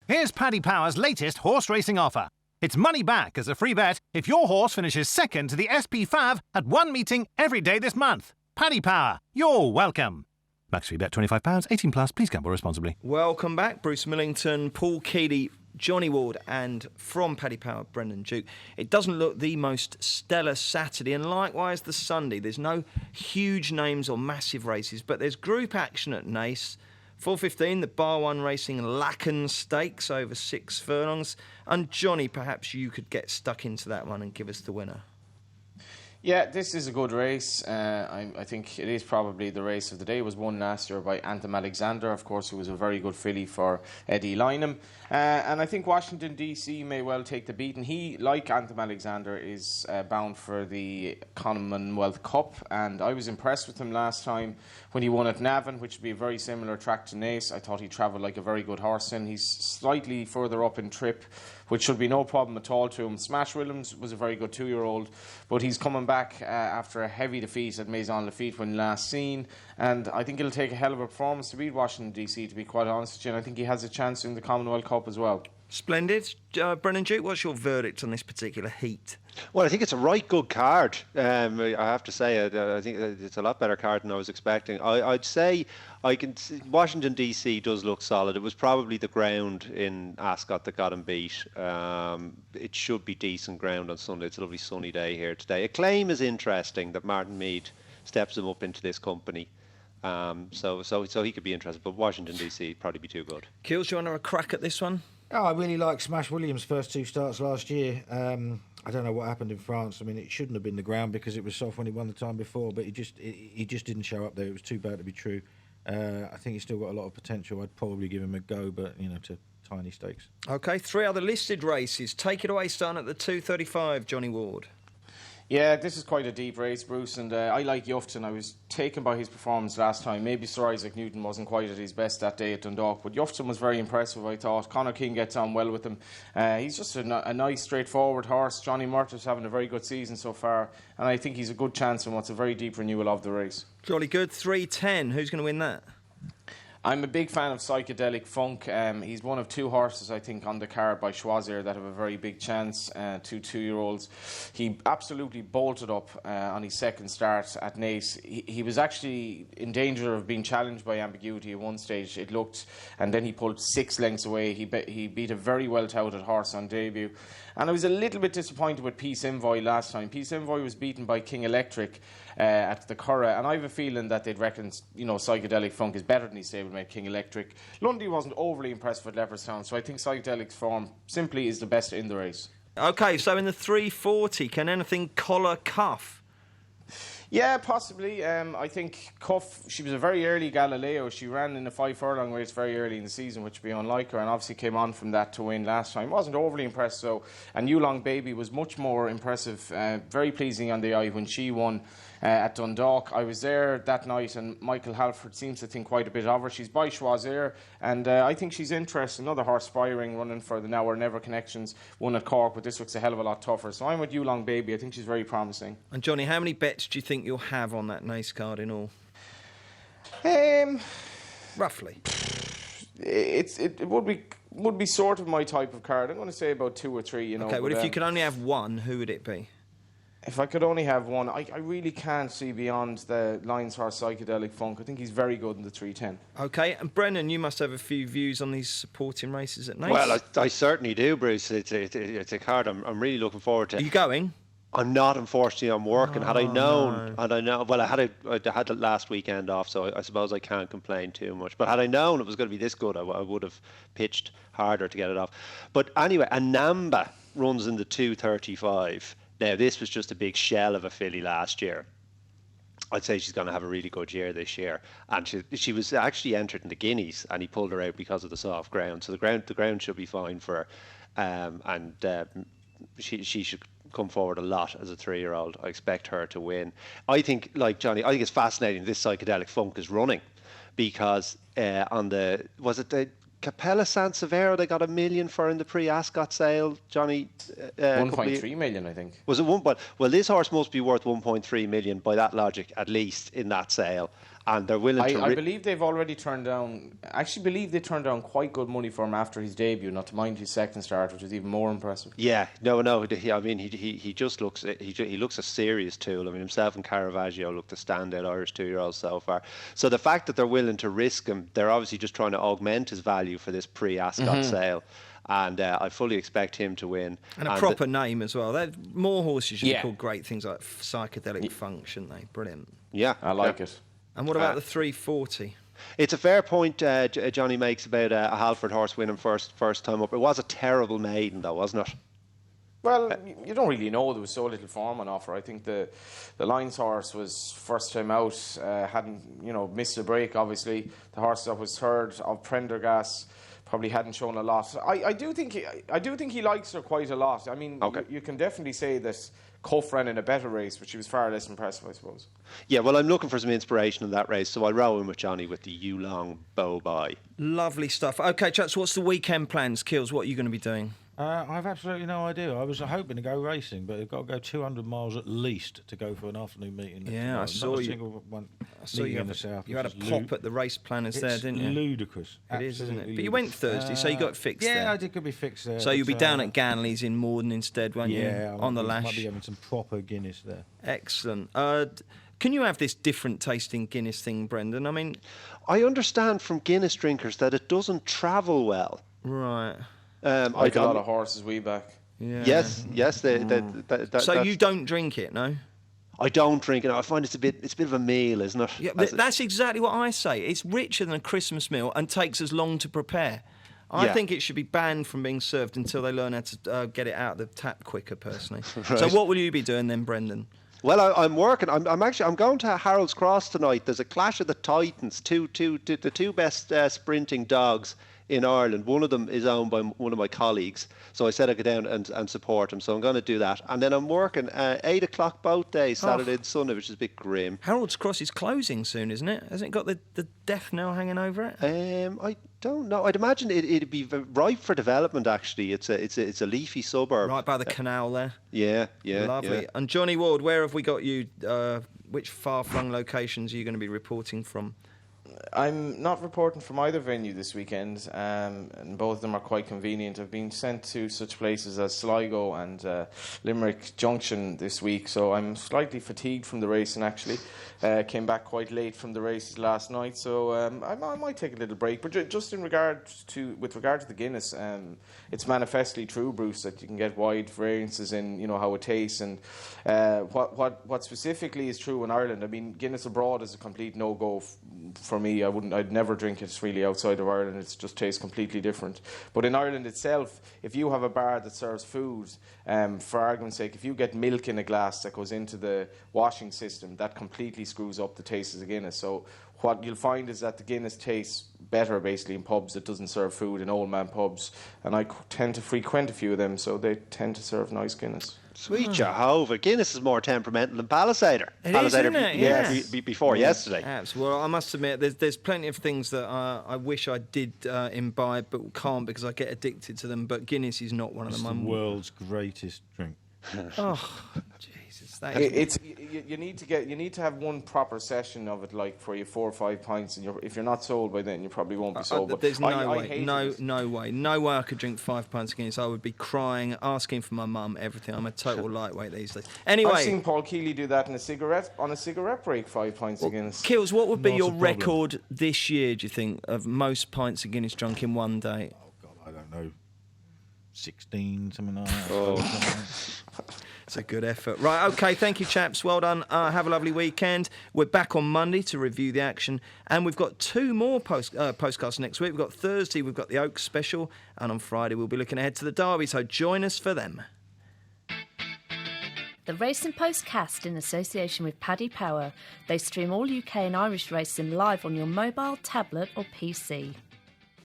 Here's Paddy Power's latest horse racing offer. It's money back as a free bet if your horse finishes second to the SP5 at one meeting every day this month. Paddy Power, you're welcome. Max free bet £25, 18 plus. Please gamble responsibly. Welcome back, Bruce Millington, Paul Keeley, Johnny Ward, and from Paddy Power, Brendan Duke. It doesn't look the most stellar Saturday, and likewise the Sunday. There's no huge names or massive races, but there's group action at Naas. 4:15, the Bar 1 Racing Lacken Stakes over 6 furlongs. And Johnny, perhaps you could get stuck into that one and give us the winner. Yeah, this is a good race. I think it is probably the race of the day. It was won last year by Anthem Alexander, of course, who was a very good filly for Eddie Lynham. And I think Washington DC may well take the beating. He, like Anthem Alexander, is bound for the Commonwealth Cup, and I was impressed with him last time when he won at Navan, which would be a very similar track to Naas. I thought he travelled like a very good horse, and he's slightly further up in trip, which should be no problem at all to him. Smash Williams was a very good 2-year-old, but he's coming back after a heavy defeat at Maison Lafitte when last seen, and I think it'll take a hell of a performance to beat Washington DC, to be quite honest with you, and I think he has a chance in the Commonwealth Cup as well. Splendid. Brendan Duke, what's your verdict on this particular heat? Well, I think it's a right good card. I have to say, I think it's a lot better card than I was expecting. I'd say Washington DC does look solid. It was probably the ground in Ascot that got him beat. It should be decent ground on Sunday. It's a lovely sunny day here today. Acclaim is interesting that Martin Meade steps him up into this company. So he could be interested, but Washington DC would probably be too good. Keels, do you want to have a crack at this one? Oh, I really like Smash Williams' first 2 starts last year. I don't know what happened in France. I mean, it shouldn't have been the ground because it was soft when he won the time before, but he just didn't show up there. It was too bad to be true. I think he's still got a lot of potential. I'd probably give him a go, but, to tiny stakes. OK, 3 other listed races. Take it away, starting at the 2:35, Johnny Ward. Yeah, this is quite a deep race, Bruce, and I like Yufton. I was taken by his performance last time. Maybe Sir Isaac Newton wasn't quite at his best that day at Dundalk, but Yufton was very impressive, I thought. Conor King gets on well with him. He's just a nice, straightforward horse. Johnny Murtaugh's having a very good season so far, and I think he's a good chance in what's a very deep renewal of the race. Jolly good. 3:10. Who's going to win that? I'm a big fan of Psychedelic Funk. He's one of 2 horses, I think, on the card by Choisir that have a very big chance, 2 2-year-olds. He absolutely bolted up on his second start at Naas. He was actually in danger of being challenged by ambiguity at one stage, it looked, and then he pulled 6 lengths away. He beat a very well-touted horse on debut. And I was a little bit disappointed with Peace Envoy last time. Peace Envoy was beaten by King Electric at the Curragh, and I have a feeling that they'd reckon, Psychedelic Funk is better than his stablemate King Electric. Lundy wasn't overly impressed with Leopardstown, so I think Psychedelic's form simply is the best in the race. OK, so in the 3:40, can anything collar Cuff? Yeah, possibly. I think Cuff, she was a very early Galileo. She ran in a 5 furlong race very early in the season, which would be unlike her, and obviously came on from that to win last time. Wasn't overly impressed, though. And Yulong Baby was much more impressive, very pleasing on the eye when she won at Dundalk. I was there that night, and Michael Halford seems to think quite a bit of her. She's by Choisir, and I think she's interesting. Another horse, Spiring, running for the Now or Never connections, won at Cork, but this looks a hell of a lot tougher. So I'm with Yulong Baby. I think she's very promising. And Johnny, how many bets do you think you'll have on that Naas card in all? Roughly. It would be sort of my type of card. I'm going to say about 2 or 3. Okay, well, if you could only have one, who would it be? If I could only have one, I really can't see beyond the Lions horse Psychedelic Funk. I think he's very good in the 3:10. OK, and Brennan, you must have a few views on these supporting races at Naas. Well, I certainly do, Bruce. It's a card I'm really looking forward to. Are you going? I'm not, unfortunately. I'm working. Had I known, well, I had it last weekend off, so I suppose I can't complain too much. But had I known it was going to be this good, I would have pitched harder to get it off. But anyway, Anamba runs in the 2:35. Now, this was just a big shell of a filly last year. I'd say she's going to have a really good year this year. And she was actually entered in the Guineas, and he pulled her out because of the soft ground. So the ground should be fine for her. She should come forward a lot as a 3-year-old. I expect her to win. I think, like Johnny, I think it's fascinating this Psychedelic Funk is running, because was it the Capella Sansevero they got $1 million for in the pre-Ascot sale, Johnny? 1.3 million, I think. Was it one? Well, this horse must be worth 1.3 million by that logic, at least in that sale. and they're willing to. I believe they've already turned down. I actually believe they turned down quite good money for him after his debut. Not to mind his second start, which was even more impressive. Yeah, no. I mean, he just looks. He looks a serious tool. I mean, himself and Caravaggio look the standout Irish 2-year-olds so far. So the fact that they're willing to risk him, they're obviously just trying to augment his value for this pre-Ascot sale. And I fully expect him to win. And a proper name as well. More horses should be called great things like Psychedelic Funk, shouldn't they? Brilliant. Yeah, I like it. And what about the 340? It's a fair point Johnny makes about a Halford horse winning first time up. It was a terrible maiden, though, wasn't it? Well, you don't really know. There was so little form on offer. I think the Lions horse was first time out, hadn't missed a break. Obviously, the horse that was third of Prendergast probably hadn't shown a lot. I do think he likes her quite a lot. I mean, you can definitely say that Cuff ran in a better race, but she was far less impressive, I suppose. Yeah, well, I'm looking for some inspiration in that race, so I'll row in with Johnny with the Yulong Bow Bye. Lovely stuff. Okay, chaps, what's the weekend plans? Kills, what are you going to be doing? I've absolutely no idea. I was hoping to go racing, but I've got to go 200 miles at least to go for an afternoon meeting. Yeah, I saw you. I saw you in the south. You had a pop at the race planners there, didn't you? It's ludicrous. It is, isn't it? But you went Thursday, so you got it fixed there. Yeah, I did get me fixed there. So you'll be down at Ganley's in Morden instead, won't you? Yeah, on the lash. Might be having some proper Guinness there. Excellent. Can you have this different tasting Guinness thing, Brendan? I mean, I understand from Guinness drinkers that it doesn't travel well. Right. Like a lot of horses way back. Yeah. Yes. So you don't drink it, no? I don't drink it. I find it's a bit of a meal, isn't it? Yeah, that's exactly what I say. It's richer than a Christmas meal and takes as long to prepare. I think it should be banned from being served until they learn how to get it out of the tap quicker, personally. Right. So what will you be doing then, Brendan? Well, I'm working. I'm going to Harold's Cross tonight. There's a clash of the Titans, the two best sprinting dogs in Ireland. One of them is owned by one of my colleagues, so I said I'd go down and support him, so I'm going to do that. And then I'm working 8 o'clock both days, Saturday and Sunday, which is a bit grim. Harold's Cross is closing soon, isn't it? Hasn't it got the death knell hanging over it? I don't know. I'd imagine it'd be ripe for development, actually. It's a leafy suburb. Right by the canal there. Yeah. Lovely. Yeah. And Johnny Ward, where have we got you? Which far-flung locations are you going to be reporting from? I'm not reporting from either venue this weekend, and both of them are quite convenient. I've been sent to such places as Sligo and Limerick Junction this week, so I'm slightly fatigued from the racing, actually. Came back quite late from the races last night, so I might take a little break. But just with regard to the Guinness, it's manifestly true, Bruce, that you can get wide variances in how it tastes, and what specifically is true in Ireland. I mean, Guinness abroad is a complete no-go for me. I'd never drink it really outside of Ireland. It just tastes completely different. But in Ireland itself, if you have a bar that serves food, for argument's sake, if you get milk in a glass that goes into the washing system, that completely screws up the taste of the Guinness. So what you'll find is that the Guinness tastes better basically in pubs that doesn't serve food, in old man pubs, and I tend to frequent a few of them, so they tend to serve nice Guinness. Sweet Jehovah, Guinness is more temperamental than Palisader. It is, isn't it? Yeah, before yesterday. Absolutely. Well, I must admit, there's plenty of things that I wish I did imbibe, but can't because I get addicted to them. But Guinness is not one of them. It's the world's greatest drink. Oh, Jesus! You need to have one proper session of it, like for your 4 or 5 pints, and if you're not sold by then, you probably won't be sold. There's no way I could drink 5 pints of Guinness. I would be crying, asking for my mum, everything. I'm a total lightweight these days. Anyway, I've seen Paul Keeley do that on a cigarette break, 5 pints of Guinness. Kills, what would be your record this year, do you think, of most pints of Guinness drunk in one day? Oh God, I don't know. 16, something like that. It's a good effort. Right, okay, thank you, chaps. Well done. Have a lovely weekend. We're back on Monday to review the action, and we've got 2 more postcasts next week. We've got Thursday, we've got the Oaks special, and on Friday we'll be looking ahead to the Derby, so join us for them. The Racing Postcast in association with Paddy Power. They stream all UK and Irish racing live on your mobile, tablet or PC.